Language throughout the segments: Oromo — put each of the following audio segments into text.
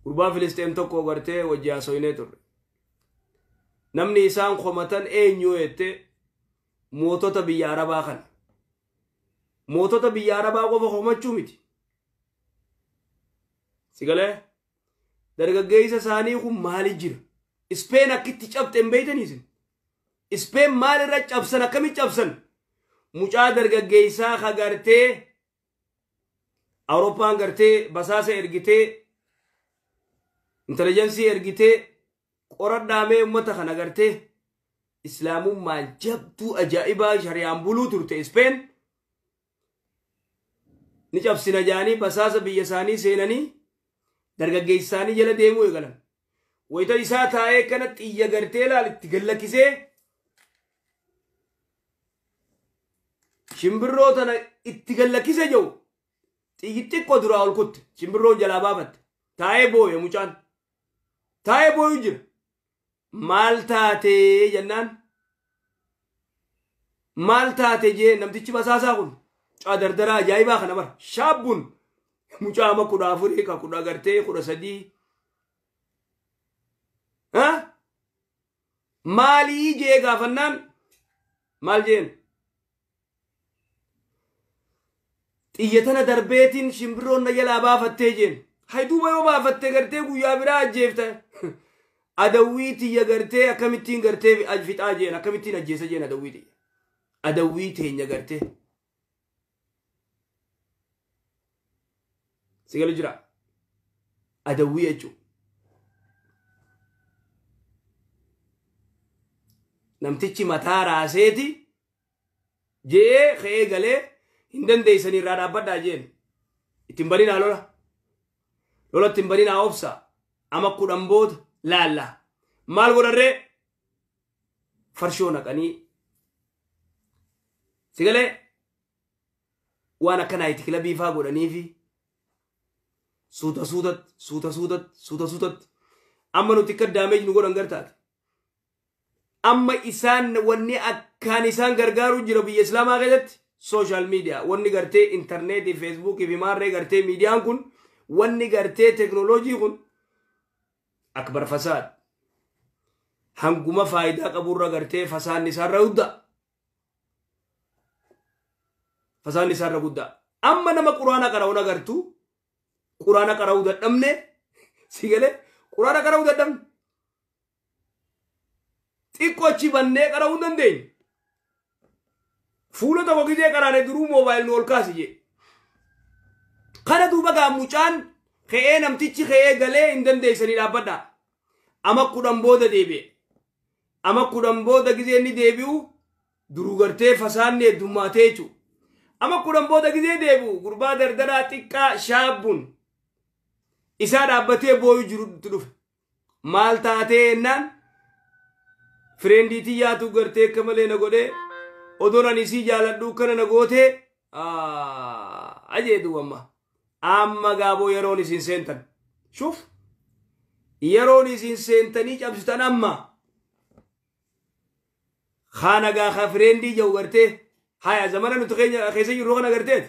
gurbaa Filisxeem tokko gartee wajjaa soynee turre namni isaan qomatan eenyu ette mootota biyya Arabaa kan mootota biyya Arabaa qofa qomachuu miti sigalee dargaggeessa isaanii kun maali jira Spain akkitti cabte hin beeytaniisin Spain maal irra cabsan akkamitti cabsan mucaa dargaggeessaa ka gartee Awurooppaan gartee basaasa ergitee intelligensii ergitee qoradhaamee ummata kana gartee islaamummaan jabduu ajaa'ibaa shari'aan buluu turte Spain ni cabsina jaanii basaasa biyya isaanii seenanii dargaggeessaanii jala deemuu eegalan wayita isaa taa'ee kana xiyya gartee laalitti gallakisee shimbirroo tana itti gallakise jiru xiyyi xiqqoo duraa ol kutte shimbirroon jalaa baafatte taa'ee booye mucaan taa'ee booyu jira maal taatee jennaan maal taate jee namtichi basaasaa kun mucaa dardaraa ajaa'ibaa kana bara shaabbuun mucaa ama 14 ka 10 gartee 13 maalii jee gaafannaan maal jeen xiyyatana darbeetiin shimbirroon na jalaa baafattee jeen hayduuba yoo baafattee gartee guyyaa biraa ajjeefta adawwii tiyya gartee akkamittiin gartee fixaa jeen akkamittiin ajjeesa jeen adawwii teenya gartee sigal jira adawwii jechuun namtichi mataa raaseeti jee ka'ee galee hin dandeeysanii irraa dhaabbadhaa jeen ittiin barinaa lola ittiin barinaa obsa ama 10 booda laallaa maal godharree farshoo naqanii sigalee waan akkanaa itti kilabii faa godhaniifi suuta amma nuti akka daameej nu godhan gartaate amma isaan wanni akkaan isaan gargaaruu jira biyya islaamaa keessatti social media wanni gartee internet facebook fi maarree gartee miidiyaan kun wanni gartee teknolojii kun akbar fasaad hanguma faayidaa qaburra gartee fasaan isaarra guddaa amma nama quraana qara'uun agartu quraana qara'uu dadhabne sigale quraana qara'uu dadhabne xiqqoochi bannee qara'uu dandeenya fuula tokko gisee qaraane duruu moobaayil nu ol kaasi jee kana duuba gaa mucaan ka'ee namtichi ka'ee galee hin dandeessanii dhaabbadhaa ama 10 booda deebi'e ama 10 booda gisee inni deebi'u duruu gartee fasaanni heddummaatee jechuudha ama 10 booda gisee deebi'u gurbaa dardaraa xiqqaa shaabbuun isaa dhaabbatee booyu jirutti dhufe maal taatee ennaan friendii yaatu gartee akka malee na godhee odoran isii jaaladhu kana na gootee ajeedu amma gaaboo yeroon isin seentan shuf yeroon isin seentanii cabsitan amma khana gaa friendii jau gartee haya zamana nuti keessa jirru kana garteet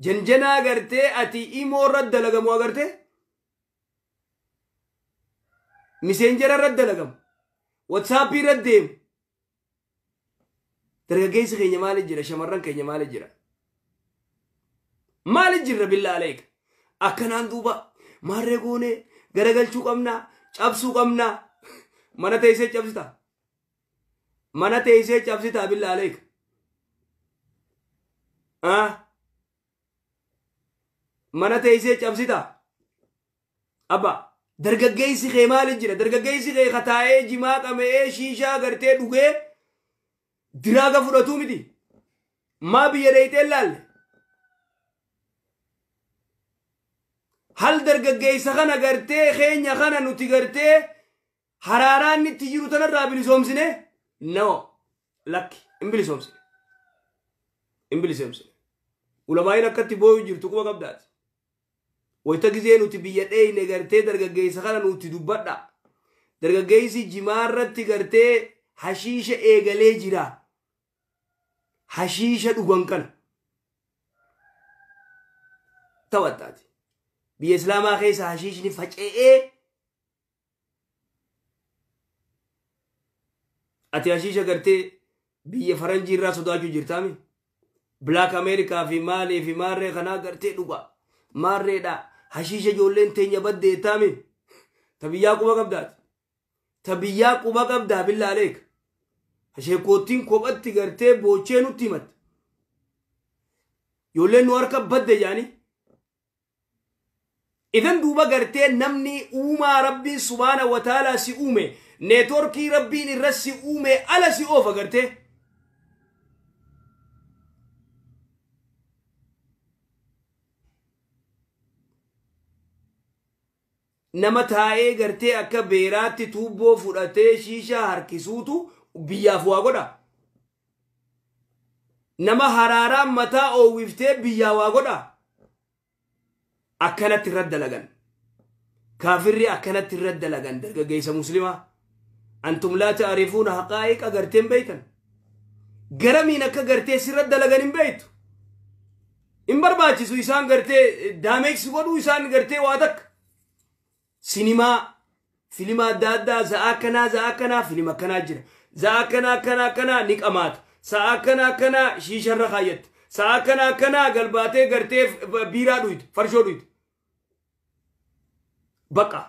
janjanaa gartee ati imoo radda lagamu agartee messenger radda lagamu WhatsApp raddeem dargaggeessi keenya maal jira shamarran keenya maal jira billah alayk akkanaan duuba maarree goone garagalchuu qabna cabsuu qabna mana teessee cabsita billah alayk mana teessee cabsita abba dargaggeessi kee maal jira dargaggeessi kee khataa'ee jimaa qamee shiishaa gartee dhugee diraaga fudhatuu miti maa biyya deeytee laalle hal dargaggeessa kana gartee keenya kana nuti gartee haraaraan itti jiru tanarraa bilisoomsine no lakki hin bilisoomsine ulamaayin akkatti booyu jirtu kuma qabdaati wayta gisee nuti biyya dheeyne gartee dargaggeessa kana nuti dubbadha dargaggeessi jimaarratti gartee hashiisha eegalee jira hashiisha dhugan kana tawattaati biyya islaamaa keessa hashiishni faca'ee ati hashiisha gartee biyya faranjii irraa sodaachuu jirtaami black america fi maali fi maarree kanaa gartee dhuga maarreedha hashiisha ijoolleen teenya baddeettaami tabiyyaa quba qabdaati tabiyyaa quba qabdaa billaa aleek hasheekootiin kophatti gartee boochee nutti himatte ijoolleen nu harka badde jaani idan duuba gartee namni uumaa rabbiin subhaana wa ta'aalaa si uume neetworkii rabbiin irra si uume ala si oofa gartee nama taa'ee gartee akka beeraatti tuubboo fudhatee shiishaa harkisuutu biyyaaf waa godha nama haraaraan mataa oowwiftee biyyaa waa godha akkanatti irra dalagan kaafirri akkanatti irra dalagan dargaggeessa muslimaa antum laa ta'rifuuna haqaa'iqa garteen beeytan garamiin akka gartee sirra dalagan hin beeytu hin barbaachisu isaan gartee daameeksi godhuu isaan gartee waa takka sinima filima adda addaa za'a akkanaa filima akkanaa jira za'a akkanaa ni qamaata sa'a akkanaa shiisharra kaayyatti sa'a akkanaa galbaatee gartee biiraa dhuytu farshoo dhuytu baqa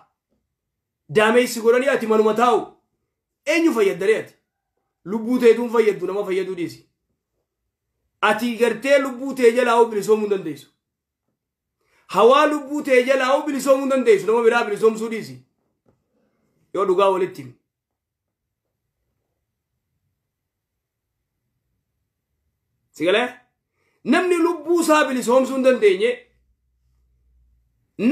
daameessi godhanii ati manuma taa'u eenyu fayyaddaree ati lubbuu teetuun fayyaddu nama fayyaduu dhiisi ati gartee lubbuu tee jalaa bilisoomuu hin dandeessu hawaa lubbuu tee jalaa bilisoomuu hin dandeessu nama biraa bilisoomsuu dhiisi yoo dhugaa walitti himi sigalee namni lubbuu isaa bilisoomsuu hin dandeenye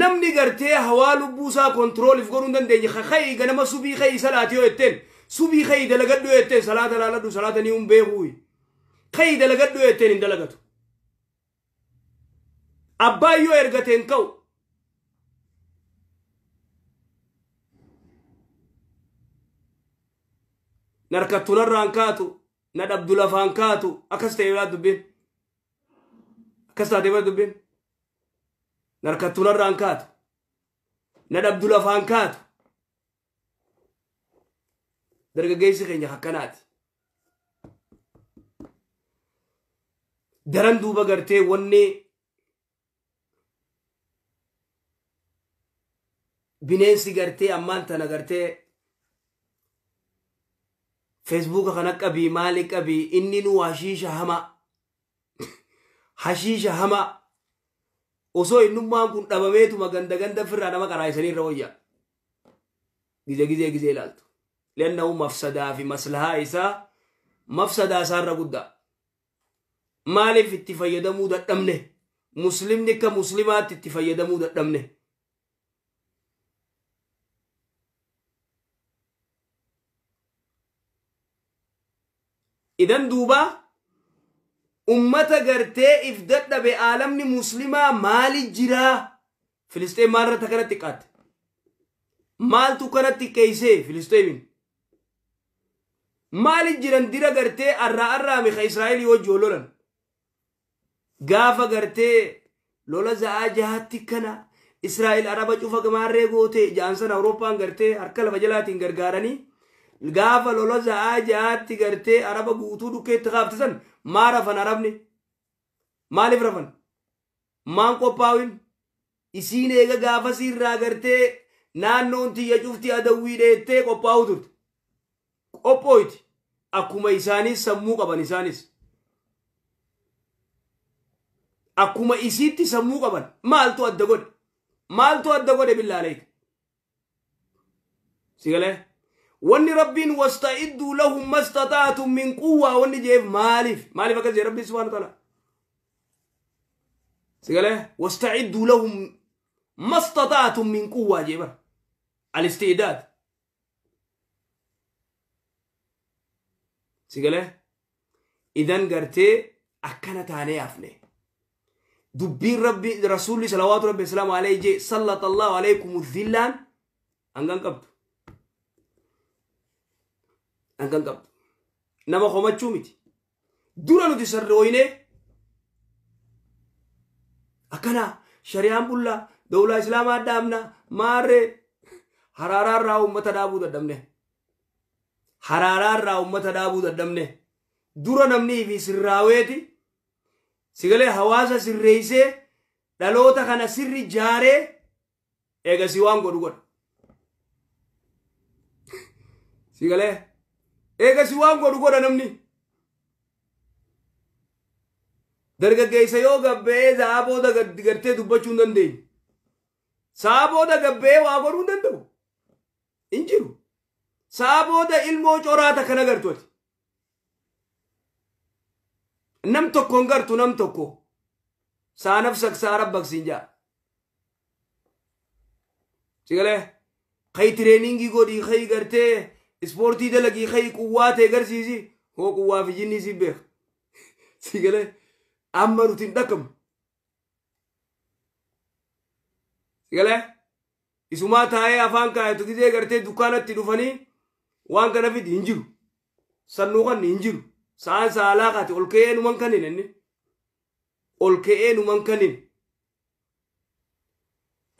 namni gartee hawaa lubbuu isaa kontrooliif godhuu hin dandeenye khayi ganama subii khayi salaati yoo etteen subii khayi dalagadhu yoo etteen salaata laaladhu salaata ni hun beekuuyi khayi dalagadhu yoo etteen hin dalagatu abbaa yoo ergateen ka'u narkattunarraan kaatu na dhabdu lafaan kaatu akkas ta'e biraa dubbin akkas taatee biraa dubbin narkattunarraan kaatu na dhabdu lafaan kaatu dargaggeessi keenya akkanaati daran duuba gartee wanni bineensi gartee ammaan tana gartee Facebook kana qabii maali qabii inni nu hashiisha hama osoo innummaan kun dhabameetuma ganda firraa nama qaraayisanii irra wayya gizee ilaaltu lennahu mafsadaa fi maslahaa isaa mafsadaa isaarra guddaa maaliif itti fayyadamuu dadhabne muslimni akka muslimaatti itti fayyadamuu dadhabne idan duuba ummata gartee if dadhabe aalamni muslimaa maali jiraa filisteen maalirra kanatti qaate maaltu kanatti keeysee filisteemin maali jiran dira gartee arraa miqa israa'el wajjoo lolan gaafa gartee lola za'aa jahaatti kana israa'el araba cufa gamaarree goote jaansan awurooppaan gartee harka lafa jalaatiin gargaaranii gaafa lola za'aa jahaatti gartee araba guutuu dhukkeetti qaabtisan maa rafan arabni maaliif rafan maan qophaawin isiin eega gaafa siirraa gartee naannoon tiyya cufti adawwii dheettee qophaa'u turte qophooyti akkuma isaanis sammuu qaban isaanis akkuma isiitti sammuu qaban maaltu adda godhe billaalayka sigalee wanni rabbiin wasta'iddu lahum mastata'tum min quwwa wanni jeef maaliif akka jee rabbi subhanahu wa ta'ala sigalee wasta'iddu lahum mastata'tum min quwwa jeeba al-istidad sigalee idan gartee akkana taanee afne dubbiin rabbi rasuulli salawaatu rabbi salaamu alayhi je sallallahu alaykum dhillan angan qabdu nama komachuu miti dura nuti sarrooyne akkana shari'aan bulla dawlaa islaamaa dhaabna maarree haraaraarraa ummata dhaabuu dadhabne haraaraarraa ummata dhaabuu dadhabne dura namni fi sirraaweeti sigalee hawaasa sirreeysee dhaloota kana sirri jaaree eegasi waan godhu godha sigalee eegasi waan godhu godha namni dargaggeessa yoo gabbee sa'a booda gartee dubbachuu hin dandeenye sa'a booda gabbee waa godhuu hin danda'u hin jiru sa'a booda ilmoo coraata kana gartu ati nam tokko hin gartu nam tokko saa nafsak saa rabbaksin jaa sigalee kay tireeningii godhii kay gartee ispoortii dalagii kay quwwaa ta'e garsiisi hoo quwwaa fi jinnii si beeka sigalee amma nutin dhaqamu sigalee isumaa taa'ee afaan kaayetu gizee gartee dukkaanatti dhufanii waan kana fidi hin jiru sannuuqan hin jiru sa'aan saalaa kaate ol ka'ee numan kanin inni ol ka'ee numan kanin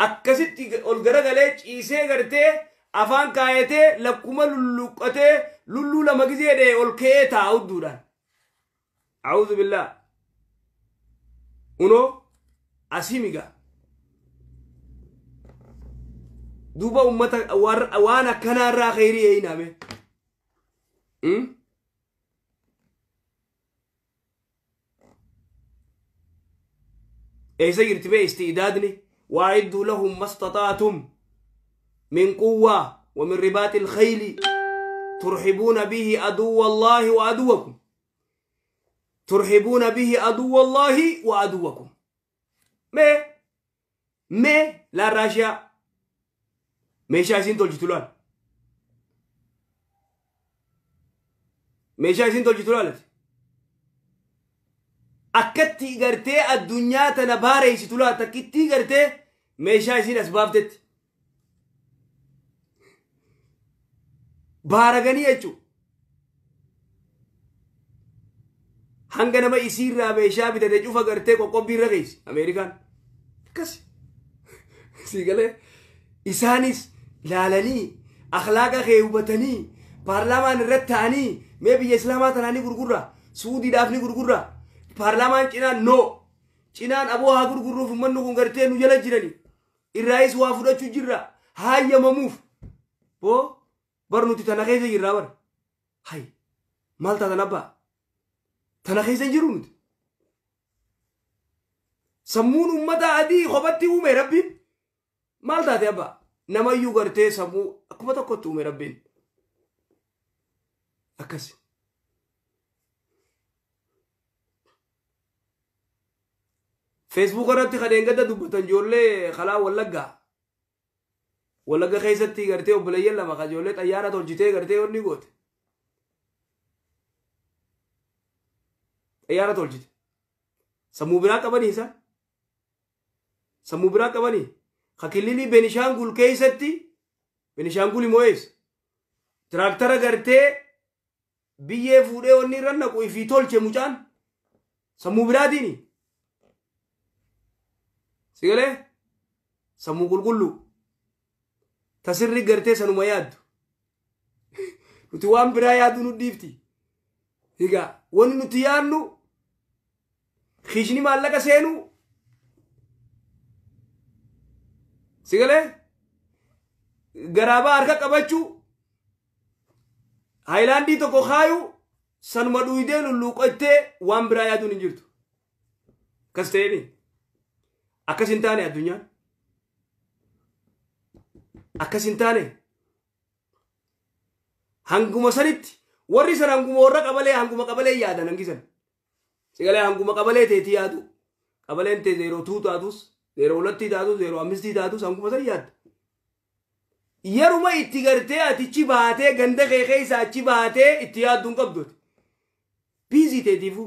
akkasitti ol garagalee ciisee gartee afaan kaayetee lakkuma lulluqqatee lulluu lama gizee dhee ol ka'ee taa'udduudhaan a'uudhu billaa uno asimiga duba ummata waan akkanaarraa khayrii eeynaame eeysa jirti bee isti'daadni waa'idduu lahum mastata'tum min quwwa wa min ribaati alkhayli turhibuuna bihi aduwwa allahi wa aduwakum ترحبون به عدو الله وعدوكم ما لا راشيا مش عايزين تلجتولان مش عايزين تلجتولان أكتي قرتي الدنيا تنباري ستولا تكتي قرتي مش عايزين أسباب تت بارغاني أجو hanga nama isiirraa meeshaa bitate cufa gartee qoqqobbiirra geessi Ameerikaan akkas sigalee isaanis laalanii akhlaaqa kee hubatanii paarlaamaan irratti ta'anii mee biyya islaamaa tanaanii gurgurra suudiidhaaf ni gurgurra paarlaamaan cinaan no cinaan aboo haa gurgurruuf ummanni kun gartee nu jala jirani irraayis waa fudhachuu jirra haayyamamuuf boo bar nuti tana keessa jirraa bar hay maal taatan abbaa tana keessa jiru nuti sammuun ummata adii kophaatti uume rabbiin maal taate abbaa namayyuu gartee sammuu akkuma tokkotti uume rabbiin akkasi Facebook irratti kadeen gadda dubbatan ijoollee kalaa wallagga keessatti gartee obboleeyyan lama ka ijoollee xayyaara tolchitee gartee onni goote xayyaara tolchite sammuu biraa qabanii isaan sammuu biraa qabanii ka kililii Benishaangul keessatti Benishaangul Mo'ees tiraaktara gartee biyyee fuudhee onni irra naqu ifii tolche mucaan sammuu biraatiini sigalee sammuu qulqullu tasirri gartee sanuma yaaddu nuti waan biraa yaaddu nu dhiifti higa wani nuti yaadnu khishni maallaqa seenu sigalee garaabaa harka qabachuu haayilaandii tokko kaayu sanuma dhuydee lulluuqattee waan biraa yaaduun hin jirtu kas ta'eni akkas hin taane addunyaan akkas hin taane hanguma sanitti warri san hanguma warra qabalee hanguma qabalee yaadan hangisan sigalee hanguma qabalee teetii yaadu qabaleen tee 02 taatus 02 taatus 05 taatus hanguma san yaadda yeruma itti gartee atichi baatee ganda kee keessa achi baatee itti yaadduun qabdooti biizii teetiifu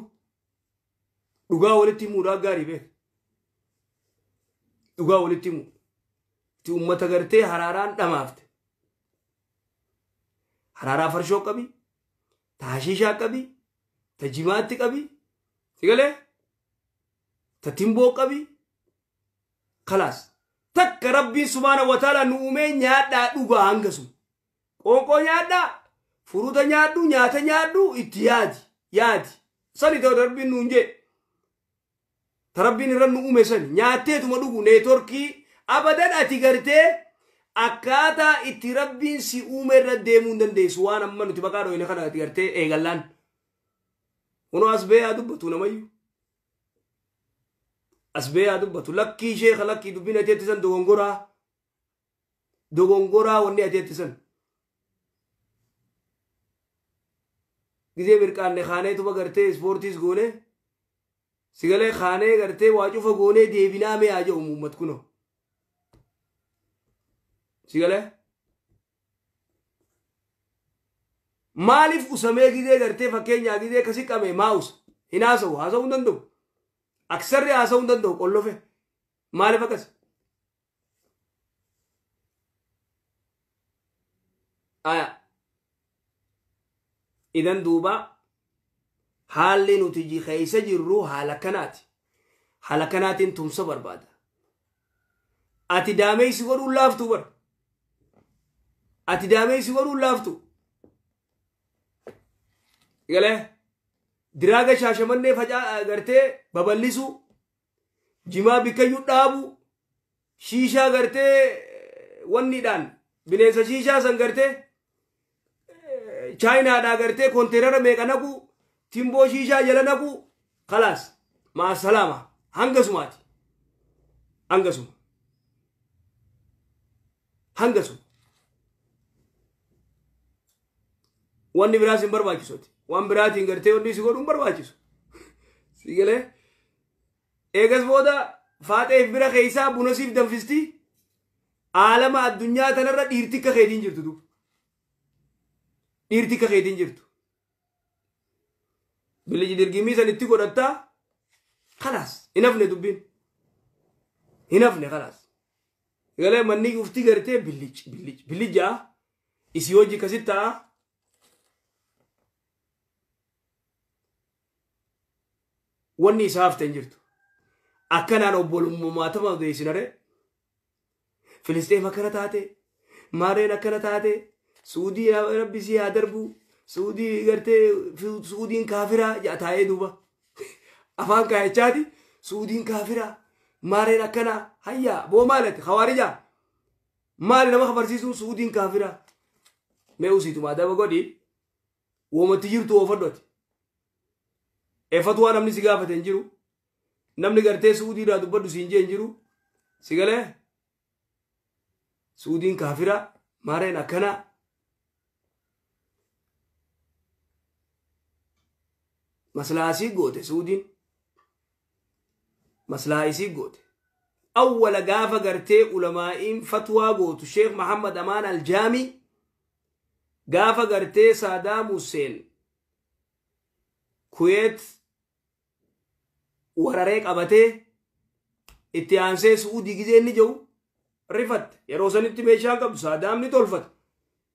dhugaa walitti himuudhaa gaarii beek dhugaa walitti himu itti ummata gartee haraaraan dhamaafte haraaraa farshoo qabi taashishaa qabi tajimaatti qabi sigalee tatimboo qabi khalaas تك ربي سبحانه وتعالى نؤمن نيادا دوغا هنگسو قونقو نيادا فروتا نيادو نياتا نيادو اتيادي يادي سالي تو ربي نونجي تربي نرن نؤمن سالي نياتي تما دوغو نيتوركي أبدا أتيغرتي أكاتا اتربين سي أمر ديمون دندي سوانا منو تبقارو إنخانا أتيغرتي إيغالان ونو أسبي أدوبتو نمايو أسبي أدوبتو لكي شيخ لكي دبين أتيتسن دوغونغورا وني أتيتسن गिजे बिरकान ने खाने तो करते स्पोर्टिस गोने सिगले खाने करते वाचुफ गोने देविना में आ जाओ उम्मत कुनो सिगले मालिफ उसमे गिजे करते फके गिजे कसी कमे माउस हिनासो हासो उंदंदो अक्सर रे हासो उंदंदो कोल्लोफे मालिफ कस आया إذن دوبا حال نتيجي خيسة جرو حالكنات انتم صبر بعد أتي دامي سورو لافتو بر أتي دامي سورو لافتو يقول دراغة شاشمن نے فجأة کرتے ببلیسو جما بکیو دابو شیشہ کرتے ونی دان بنیسا شیشہ سن کرتے چائنا دا کرتے کونتینر میکنکو تیمبو شیشہ جلنکو خلاص مع السلامة هنگسو ماتي هنگسو واني براسين برباكسوتي وان براتين کرتے واني سيقولون برباكسو سيقلي ايقس بودا فاتح برا خيسا بونسيف دنفستي عالم الدنيا تنرى ديرتك خيدين جرتو دو ديرتك خيدين جرتو بلجي درقيمي سنتكو رتا خلاص هنفني دبين هنفني خلاص يقول مني يفتي کرتے بلج جا اسی وجه كسيتا واني ساف تنجرتو أكنا نقول مماتما ديسناره فلسطين مكانة تاتي مارين أكنا تاتي سعودي ربي سي هادربو سعودي قرتي في سعودين كافرة جاتاي دوبا أفهم كايتشاتي سعودين كافرة مارين أكنا هيا بو مالت خوارجا مال لما خبر سيسو سعودين كافرة ما يوسيتو ما دابا قدي وما تجيرتو وفردوتي فتوى نمني سيغافة تنجرو نمني قرتي سعودي را دبادو سينجي انجرو سيغالي سعودين كافرة مارين أكنا مسلا سي قوتي سعودين مسلا سي قوتي أول قافة قرتي علماء فتوى قوتو الشيخ محمد أمان الجامي قافة قرتي صدام حسين كويت وراريك أبتي اتيانسي سعودي جزين نجو رفت يروسان اتميشان قبل صدام نتولفت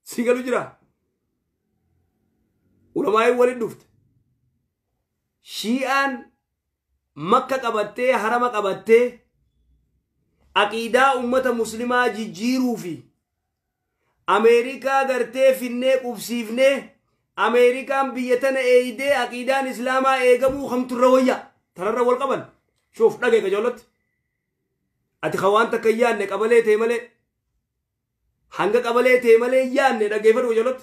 سيقلو جرا علماء ولد دفت شيئان مكة قبتي حرم قبتي عقيدة أمة مسلمة جيجيرو في أمريكا قرتي فيني قبسيفني أمريكا بيتنا إيدي عقيدة إسلاما إيقامو خمت الروية ترى الرول قبل شوف دقيقة جولت أتي خوان تكيان قبلي تيمالي هنگا قبلي تيمالي يان دقيفر وجولت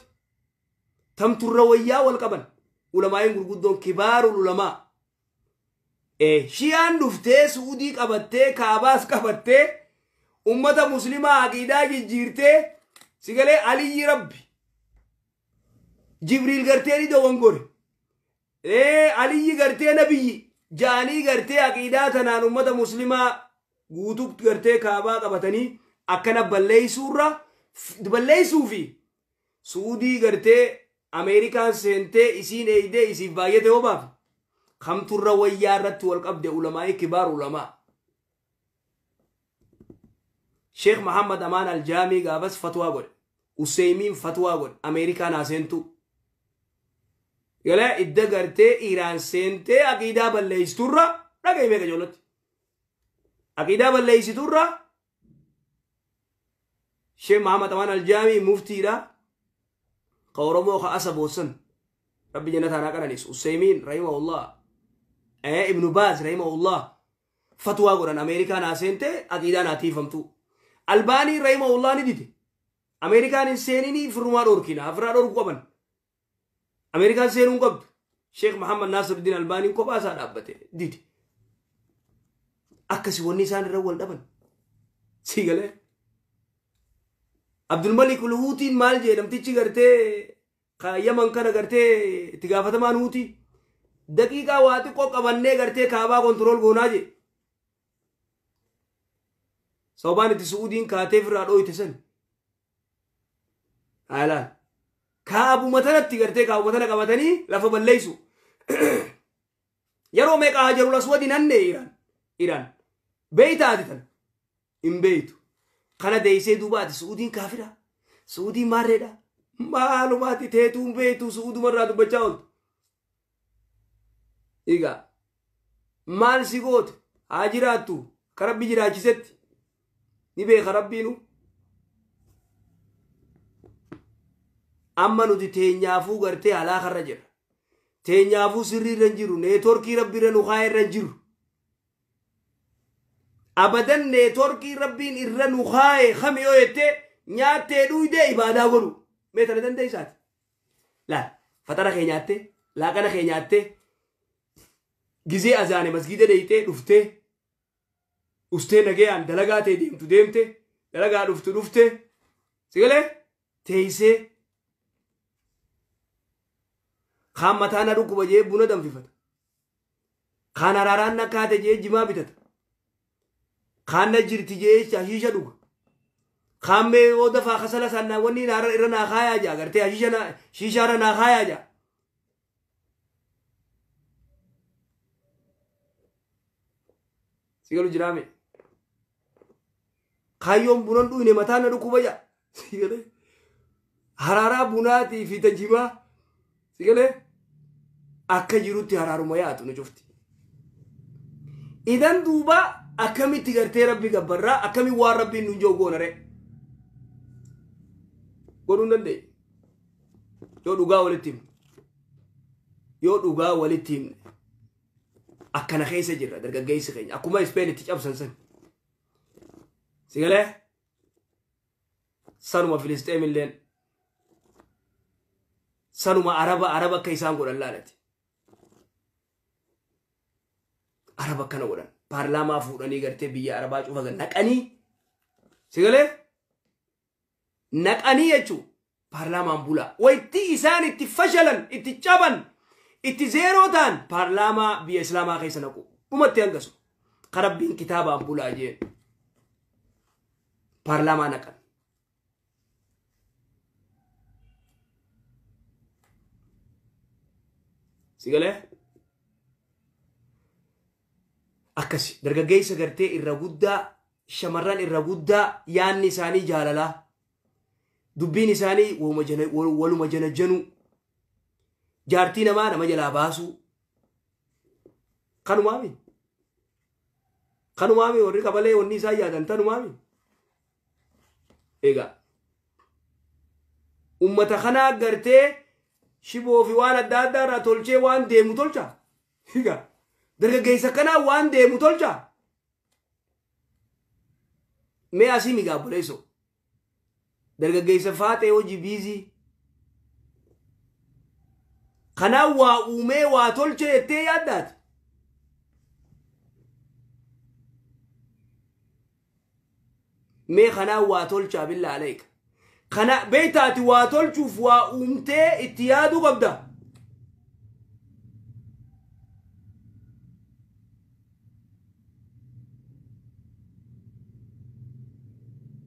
تمت الروية والقبل علماء قرقودون كبار العلماء شيان دفتي سعودي قبتي كاباس قبتي أمة مسلمة عقيدة جيرتي سيقالي علي ربي جبريل قرتي دوانقور علي قرتي نبي جاني قرتي عقيداتنا أمة مسلمة قوتوك قرتي كابا قبتني أكنا بلّي في سعودي قرتي أمريكا سنتي إسين إيدي إسيف بايته وباف خمت الروية رت والقبد علماء كبار علماء شيخ محمد أمان الجامي قابس فتوى قول وسيمين فتوى قول أمريكا ناسنتو يلا إدى قرتي إيران سنتي عقيدة بلّيستورة رقا يميك جولت عقيدة بلّيستورة شيخ محمد أمان الجامي مفتي لا قورمو خاصة بوسن ربي جنة أنا كان نيس أسيمين رحمه الله ابن باز رحمه الله فتوى قرآن أمريكا ناسنت أكيدا ناتي فهمتو ألباني رحمه الله نديت أمريكا نسيني فرما دوركينا أفراد دور قبن أمريكا سينون قبض شيخ محمد ناصر الدين ألباني كوبا ساد أبته ديت أكسي ونيسان الرول دبن سيقله عبد الملك الهوتي مال جي نمتي غرتي يمن كان غرتي تغافت مان هوتي دقيقه واتي کو قبنه غرتي کعبه کنٹرول گونا جي صوبان دي سعودين كاتف رادو يتسن الا كابو متنت غرتي كابو متن قبتني لف بليسو يرو ميقا هاجر الاسود نن ايران بيتاتن ام بيتو kana deeyse dubaati suudiin kaafira suudiin maarreedha maalumaati teetuun beetu suudumarraa dubbachaa ooltu egaa maal si goote haa jiraattu ka rabbi jiraachisetti ni beeka rabbiinu amma nuti teenyaafuu gartee halaakarra jira teenyaafuu sirriirra hin jiru neetworkii rabbiirra nu kaayirra hin jiru abadan neetworkii rabbiin irra nu kaaye kamiyo yette nyaattee dhuyde ibaadaa godhu meetana dandeeysaati laal fatara kee nyaatte laaqana kee nyaatte gizee azaane masgida deeytee dhuftee ustee nagayaan dalagaa ta'e deemtu deemte dalagaa dhufte sigalee teeysee kaan mataana dhukkuba jee buna danfifata kaan araaraan nakkaate jee jimaa bitata خانة جرتيجي شاشة دوغ خامة ودفع خسالة سنة وني نار إرنا خايا جا غرتي شيشة رنا خايا جا سيقولوا جرامي خايوم بنان دوي نمتانا دوكو بجا سيقولوا حرارة بناتي في تنجيبا سيقولوا أكا جروتي حرارو مياتو نجوفتي إذن دوبا أكمي تغرتي ربي قبرا أكمي وار ربي ننجو قونره قولون دندي يو دوغا والتيم أكنا خيسة جرى درقا قيسة خيني أكو ما يسبيني تيجاب سنسن سيقاله سانو ما فلسطين من لين سانو ما عربا كيسان قول اللالتي عربا كان قولان بارلاما فوراني غرتي بيا عربا شوفا نقاني سيقاله نقاني يجو بارلاما بولا ويتي إسان اتي فشلا اتي جابن اتي زيروتان بارلاما بيا إسلاما خيسا نقو بمتين قسو قرب بين كتابا بولا جين بارلاما نقان سيقاله أكسي درجة سكرتي الرجودة شمران الرجودة يعني ساني جاللا دبين ساني ولو مجن جنو جارتي نما مجلا باسو كانوا مامي وريك بالله وني سايا دانتانو مامي إيجا أمة خنا قرتي شبو في وانا دادا راتولشي وان ديمو تولشا إيجا درجة كنا وان ديمو تولشا مي أسي ميجا بوليسو درجة فاتي وجي بيزي خنا وأمي واتولشي تي يادات مي خنا واتولشا بالله عليك خنا بيتاتي واتولشوف وأمتي اتيادو قبدا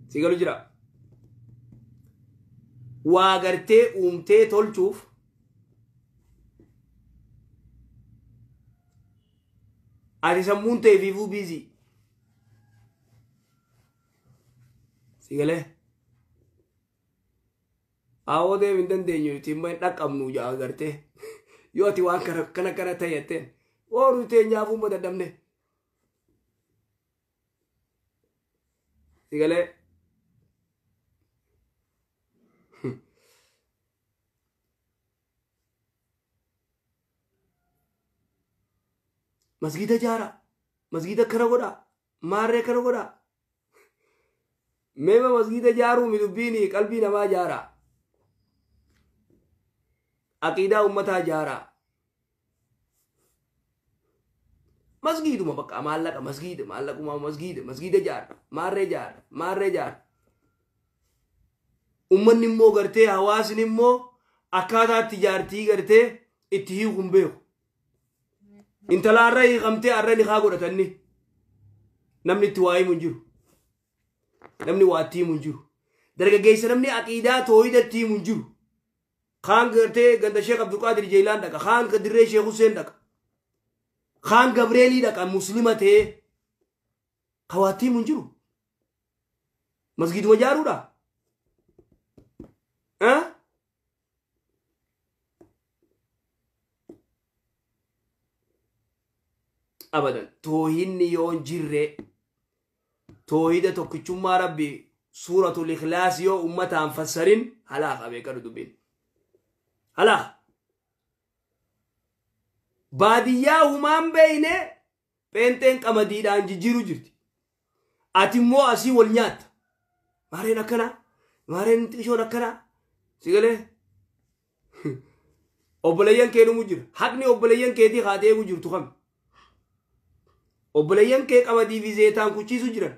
سيقولوا جرا واغرتي أمتي تولشوف ati sammunte vivu busy sigale awode min dandeñu timma dakamnu ja agarte yo ati wan kana tayeten woru te ñafu mo dadamne sigale masgida jaara masgida kana godha maarree kana godha meema masgida jaaruu midubbiini qalbii namaa jaara aqiidaa ummataa jaara masgiduma bakka maallaqa masgida maallaquma masgida jaara maarree jaara ummanni immoo gartee hawaasni immoo akkaataatti jaartii gartee itti hiikuun beeku intala arra hiikamtee arra ni haa godhatanni namni itti waa himu hin jiru namni waa itti himu hin jiru dargaggeessa namni aqiidaa toohida itti himu hin jiru kaan gartee ganda Sheekh Abdulqaadir Jeelaan dhaqa kaan dirree Sheekh Huseen dhaqa kaan Gabreelii dhaqa muslima ta'ee waa itti himu hin jiru masgiduma jaaruudha abadan toohinni yoon jirre toohida tokkichummaa rabbi suuratul ikhlaas yoo ummataan fassarin halaaqa beekanu dubbin halaaqa baadiyyaa humaan beeyne pheenxeen qamadiidhaan jijjiiru jirti ati immoo asii wal nyaatta maareen akkana maareen xishoon akkana sigalee obboleeyyan kee dhumu jira haqni obboleeyyan keetii haatee eegu jirtu kam obboleeyyan kee qamadii fi zeetaan kuchiisu jiran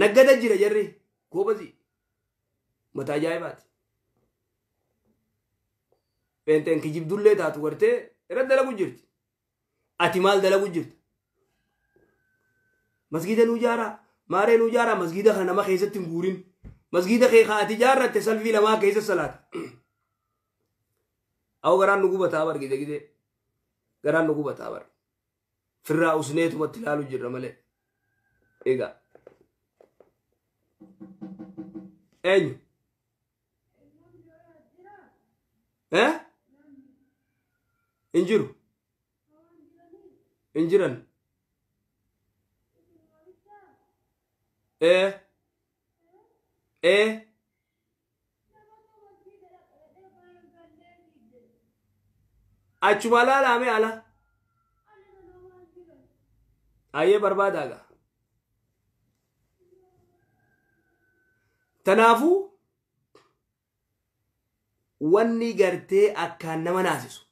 naggada jira jarri goobasi mata ajaa'ibaati pheenxeen kijibdullee taatu gartee irra dalagu jirti ati maal dalagu jirta masgida nu jaaraa maaree nu jaaraa masgida kana nama keessatti hin guurin masgida kee ati jaarratte salfii lamaa keessa salaata aw garaan nu gubataa bar gide garaan nu gubataa bar firraa usneetumatti ilaalu jirra malee egaa eenyu injiru injiran achuma laalame ala ayyee barbaadaaga tanaafuu wanni gartee akkaan nama naasisu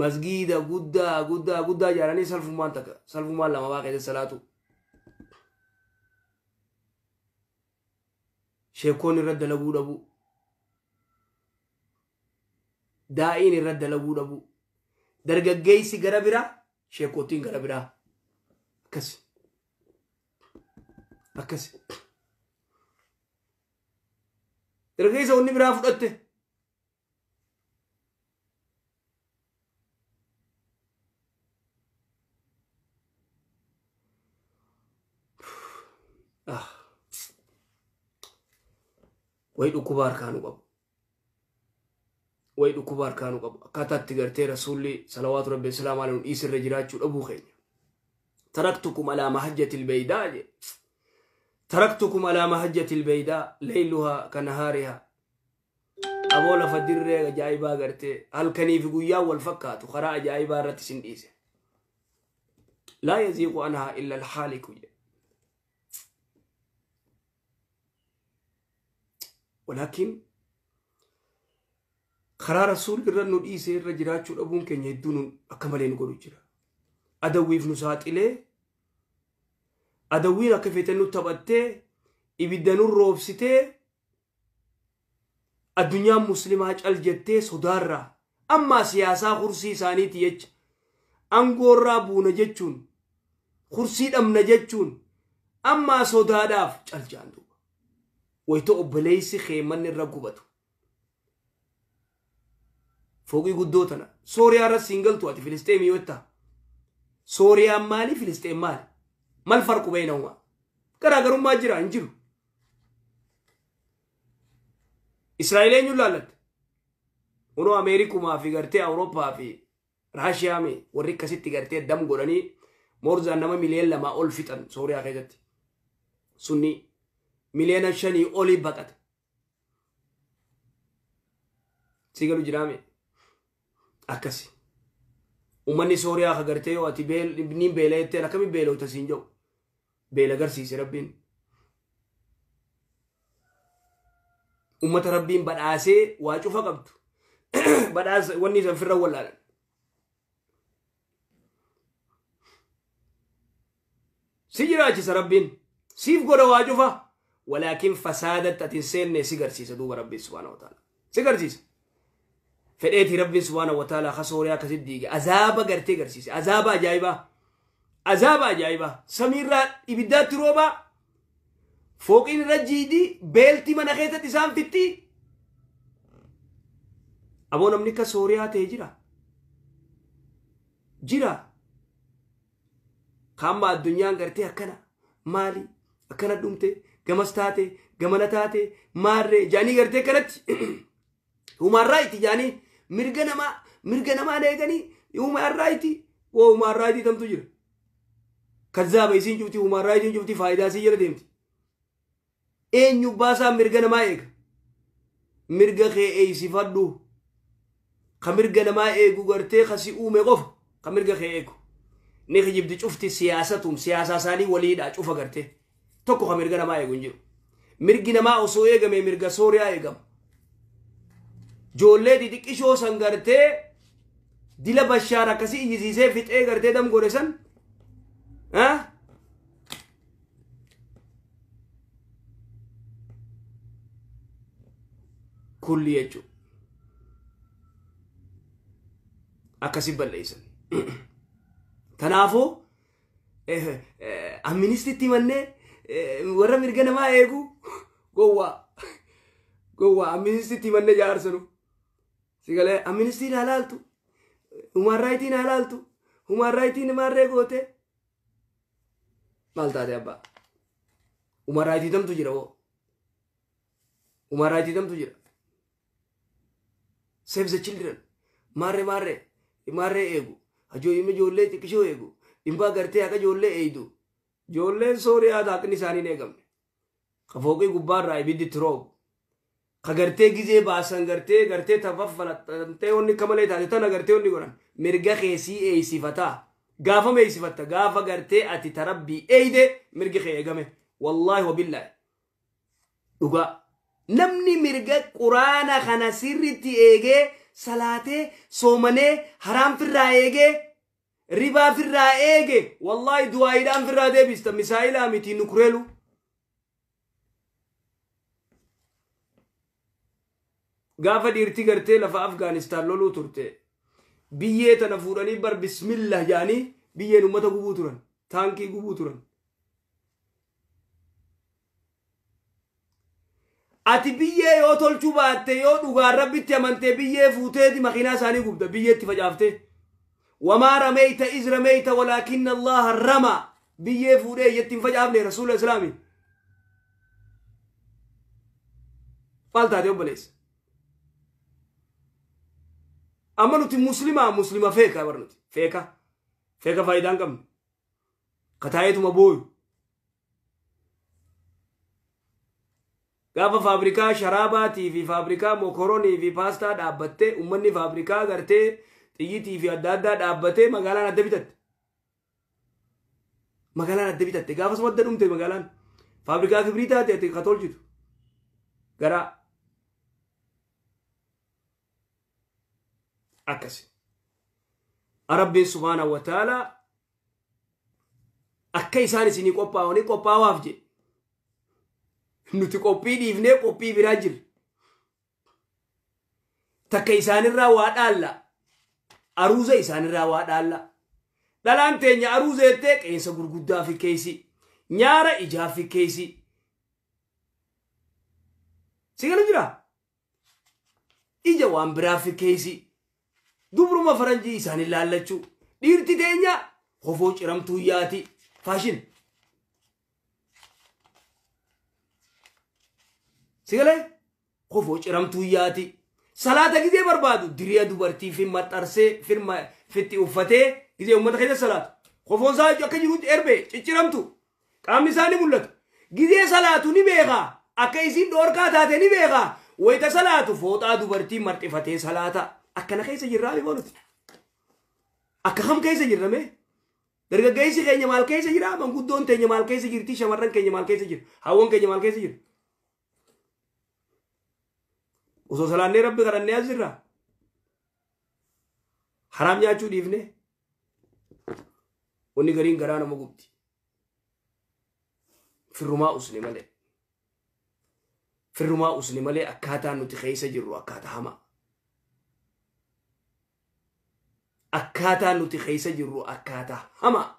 masgida guddaa jaaranii salfumaan lama waa keessa salaatu sheekoon irra dalaguu dhabu daa'iin irra dalaguu dhabu dargaggeessi gara biraa sheekootiin gara biraa akkasi dargaggeessa wanni biraa fudhatte way dhukkuba harkaanu qabu way dhukkuba harkaanu qabu akkaataatti gartee rasuulli salawaatu rabbi salaamu alayhi dhiisirra jiraachuu dhabuu keenya taraktukum alaa mahajjati albaydaa je taraktukum alaa mahajjati albaydaa layluhaa kanahaarihaa aboo lafa dirree ajaa'ibaa gartee halkanii fi guyyaa wal fakkaatu karaa ajaa'ibaa irratti sin dhiise laa yaziiqu anhaa illa alhaaliku je ولكن خرار رسول الرنو ديسه رجراچو دبون كني دون اكملين غورو جرا ادوي في نسات اليه ادوينا كفيتنو تبته يبدنو روبسته الدنيا مسلمات الجته صدارا اما سياسه كرسي ثانيتي يج انغورا بونا جچون كرسي دمنا جچون اما صداداف چلجاندو ويتو بليسي خيمن الرقبتو فوقي قدوتنا سوريا را سينجل تواتي فلسطين يوتا سوريا مالي فلسطين مالي ما الفرق بينهما كراغرون ما جرا انجرو اسرائيلين يلالت ونو امريكا ما في غرتي اوروبا في راشيا مي وريك ستي غرتي دم غوراني مورزا نما مليون لما اول فتن سوريا كيدت سني مليون شني اولي بقت سيغلو جرامي akasi ummanni Sooriyaa ka gartee yoo ati nin beela jettee akkami beelota siin jedhu beela agarsiise rabbiin ummata rabbiin badhaasee waa cufa qabdu badhaas wanni san firra wallaalan si jiraachisa rabbiin siif godha waa cufa ولكن فسادت أتنسين سيغرسيس دوب ربي سبحانه وتعالى سيغرسيس فديتي ربي سبحانه وتعالى خسوريا كسديغ عذاب غرتي غرسيس عذاب عجائبة سميرا إبدات روبا فوقين رجيدي بيلتي من خيتة تسام فتي أبو نمني سوريا تهجرا جرا خاما الدنيا غرتي أكنا مالي أكنا دومتي جمستاتي جمنتاتي مارة جاني غرتي كنت هما رايتي جاني مرجنا ما نيجاني هما رايتي وهما رايتي تم تجرا كذاب يسين جوتي هما رايتي جوتي فايدة سيجرا ديمتي إن يباسا مرجنا ما إيج مرجع خي أي صفاتو خمرجنا ما إيجو غرتي خسي قف خمرجع خي إيجو نيجي جبت شفتي سياسة سالي وليد أشوفها غرتي tokko ka mirga namaa eegu jiru mirgi namaa osoo eegame mirga Sooriyaa eegama joollee xixiqqishoo san gartee dila Bashaar akkasii iyyisiisee fixee gartee dam godhe san kulli jechu akkasii balleessan kanaafuu amministitti mannee warra mirga namaa eegu gowwa amministitti manne jaarsanu sigale amnistiin halaaltu human rightiin maarree goote maal taate abbaa human rightii tamtu jira human rightii tamtu jira save the children maarree eegu hajoollee ijoollee xiqqishoo eegu dhimbaa gartee akka ijoollee eeydu joolleen Sooriyaa taaqni isaanii eegamne kafooqii gubbaarraa ibiddi tiroob kagartee gizee baasan gartee tafaffalattee onni kamalee taate tana gartee onni godhan mirga keessii eeysifataa gaafa meeysifatta gaafa gartee ati tarabbii eeyde mirgi kee eegame wallaahi wabillaahi dhugaa namni mirga quraana kana sirritti eegee salaatee soomanee haraam firraa eegee riba firra ege wallahi duaidam firra debista misaila miti nukrelu gafa dirti garte lafa Afghanistan lolu turte biye tana furani bar bismillah yani biye ummata gubu turan tanki gubu turan ati biye yo tolchu baatte yo duga rabbitti amante biye fuuteeti makina sani gubda biye itti facaafte وما رميت إذ رميت ولكن الله رمى بيه فوري يتم فجأة رسول الإسلامي قال تاتي وبليس أما نتي مسلمة فيكا ورنتي فيكا فايدان كم قطايت مبوي قابا فابريكا شراباتي في فابريكا موكوروني في باستا دابتة أمني فابريكا غرتي تيجي في الدادة دابته مقالان الدبيتات قافس مدن أمتي مقالان فابريكا كبريتات يأتي خطول جدو قرأ أكسي ربي سبحانه وتعالى أكي ساني سيني قوبا وافجي نتي قوبي ديفني قوبي براجل تكي ساني الراوات الله aruuza isaanirraa waa dhaalla dhalaan teenya aruuza ettee qeensa gurguddaa fi keeysi nyaara ijaa fi keeysi sigala jira ija waan biraa fi keeysi dubruma faranjii isaan ilaallachuu dhiirti teenya hofoo ciramtuu yaati faashin sigala hofoo ciramtuu yaati صلاة كذي بربادو دريا دوبرتي في مطرسة في فتي وفتة كذي يوم ما تخيل صلاة خفون ساج أكيد إربي تشرمتو كم نساني مولت كذي صلاة نبيغا أكيد دور كاتات نبيغا ويت صلاة فوتا دوبرتي مرتي فتة صلاة أكنا خيس جرالي بولت akka kam keessa jirrame dargaggeessi keenya maal keessa jira manguddoon teenya maal keessa jirti shamarran keenya maal keessa jira hawwan keenya maal keessa jira osoo salaannee rabbi kadhannee as jirra haraam nyaachuu dhiifne wanni gariin garaa nama gubdi firrumaa usni malee akkaataan nuti keessa jirru akkaataa hamaa akkaataan nuti keessa jirru akkaataa hamaa